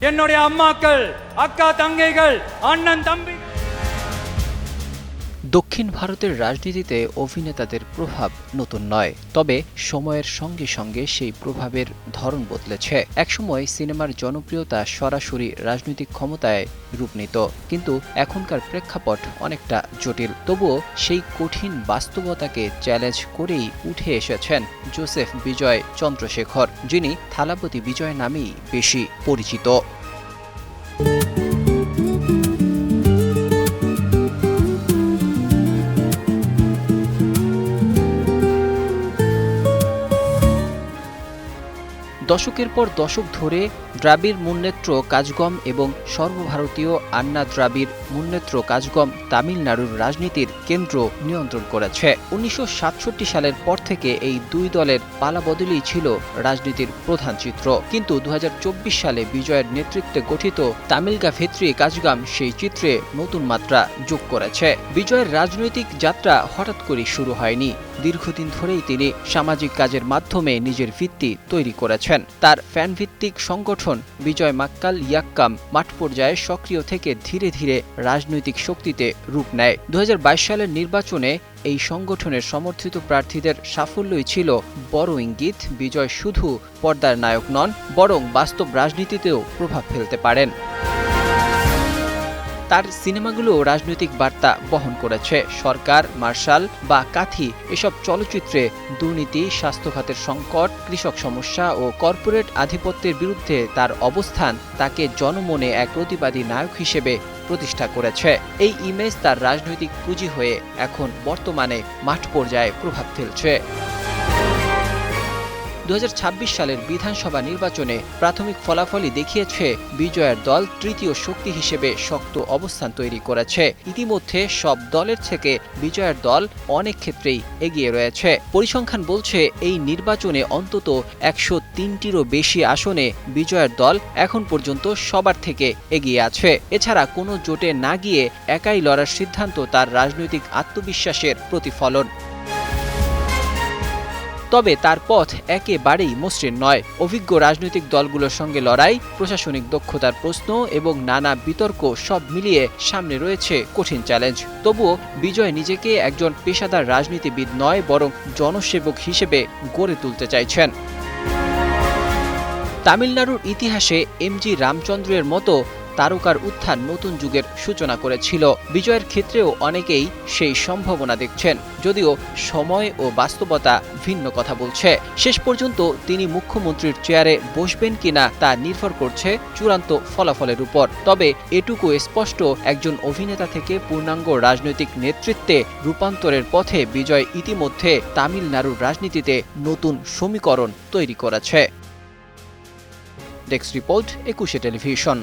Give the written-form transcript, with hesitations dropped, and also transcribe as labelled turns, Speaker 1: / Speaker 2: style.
Speaker 1: என்னுடைய அம்மாக்கள், அக்கா தங்கைகள், அண்ணன் தம்பி।
Speaker 2: দক্ষিণ ভারতের রাজনীতিতে অভিনেতাদের প্রভাব নতুন নয়, তবে সময়ের সঙ্গে সঙ্গে সেই প্রভাবের ধরন বদলেছে। একসময় সিনেমার জনপ্রিয়তা সরাসরি রাজনৈতিক ক্ষমতায় রূপ নিত, কিন্তু এখনকার প্রেক্ষাপট অনেকটা জটিল। তবুও সেই কঠিন বাস্তবতাকে চ্যালেঞ্জ করেই উঠে এসেছেন জোসেফ বিজয় চন্দ্রশেখর, যিনি থালাপতি বিজয় নামেই বেশি পরিচিত। দশকের পর দশক ধরে দ্রাবিড় মুন্নেত্র কাজগম এবং সর্বভারতীয় আন্না দ্রাবিড় মুন্নেত্র কাজগম তামিলনাড়ুর রাজনীতির কেন্দ্র নিয়ন্ত্রণ করেছে। ১৯৬৭ সালের পর থেকে এই দুই দলের পালাবদলই ছিল রাজনীতির প্রধান চিত্র, কিন্তু ২০২৪ সালে বিজয়ের নেতৃত্বে গঠিত তামিলগা ভেত্রি কাজগাম সেই চিত্রে নতুন মাত্রা যোগ করেছে। বিজয়ের রাজনৈতিক যাত্রা হঠাৎ করে শুরু হয়নি। দীর্ঘদিন ধরেই তিনি সামাজিক কাজের মাধ্যমে নিজের ভিত্তি তৈরি করেছেন। তার ফ্যানভিত্তিক সংগঠন বিজয় মাক্কাল ইয়াক্কাম মাঠ পর্যায়ে সক্রিয় থেকে ধীরে ধীরে রাজনৈতিক শক্তিতে রূপ নেয়। ২০২২ সালের নির্বাচনে এই সংগঠনের সমর্থিত প্রার্থীদের সাফল্যই ছিল বড় ইঙ্গিত বিজয় শুধু পর্দার নায়ক নন, বরং বাস্তব রাজনীতিতেও প্রভাব ফেলতে পারেন। তার সিনেমাগুলো রাজনৈতিক বার্তা বহন করেছে। সরকার, মার্শাল বা কাথি এসব চলচ্চিত্রে দুর্নীতি, স্বাস্থ্য খাতের সংকট, কৃষক সমস্যা ও কর্পোরেট আধিপত্যের বিরুদ্ধে তার অবস্থান তাকে জনমনে এক প্রতিবাদী নায়ক হিসেবে প্রতিষ্ঠা করেছে। এই ইমেজ তার রাজনৈতিক পুঁজি হয়ে এখন বর্তমানে মাঠ পর্যায়ে প্রভাব ফেলছে। ২০২৬ সালের বিধানসভা নির্বাচনে প্রাথমিক ফলাফলই দেখিয়েছে বিজয়ের দল তৃতীয় শক্তি হিসেবে শক্ত অবস্থান তৈরি করেছে। ইতিমধ্যে সব দলের থেকে বিজয়ের দল অনেক ক্ষেত্রেই এগিয়ে রয়েছে। পরিসংখ্যান বলছে এই নির্বাচনে অন্তত ১০৩টিরও বেশি আসনে বিজয়ের দল এখন পর্যন্ত সবার থেকে এগিয়ে আছে। এছাড়া কোনো জোটে না গিয়ে একাই লড়ার সিদ্ধান্ত তার রাজনৈতিক আত্মবিশ্বাসের প্রতিফলন। তবে তার পথ একেবারেই মসৃণ নয়। অভিজ্ঞ রাজনৈতিক দলগুলোর সঙ্গে লড়াই, প্রশাসনিক দক্ষতার প্রশ্ন এবং নানা বিতর্ক সব মিলিয়ে সামনে রয়েছে কঠিন চ্যালেঞ্জ। তবুও বিজয় নিজেকে একজন পেশাদার রাজনীতিবিদ নয়, বরং জনসেবক হিসেবে গড়ে তুলতে চাইছেন। তামিলনাড়ুর ইতিহাসে এমজি রামচন্দ্রের মতো তারকার উত্থান নতুন যুগের সূচনা করেছিল। বিজয়ের ক্ষেত্রেও অনেকেই সেই সম্ভাবনা দেখছেন, যদিও সময় ও বাস্তবতা ভিন্ন কথা বলছে। শেষ পর্যন্ত তিনি মুখ্যমন্ত্রীর চেয়ারে বসবেন কিনা তা নির্ভর করছে চূড়ান্ত ফলাফলের উপর। তবে এটুকু স্পষ্ট, একজন অভিনেতা থেকে পূর্ণাঙ্গ রাজনৈতিক নেতৃত্বে রূপান্তরের পথে বিজয় ইতিমধ্যে তামিলনাড়ুর রাজনীতিতে নতুন সমীকরণ তৈরি করেছে। Desk report, ২১ television.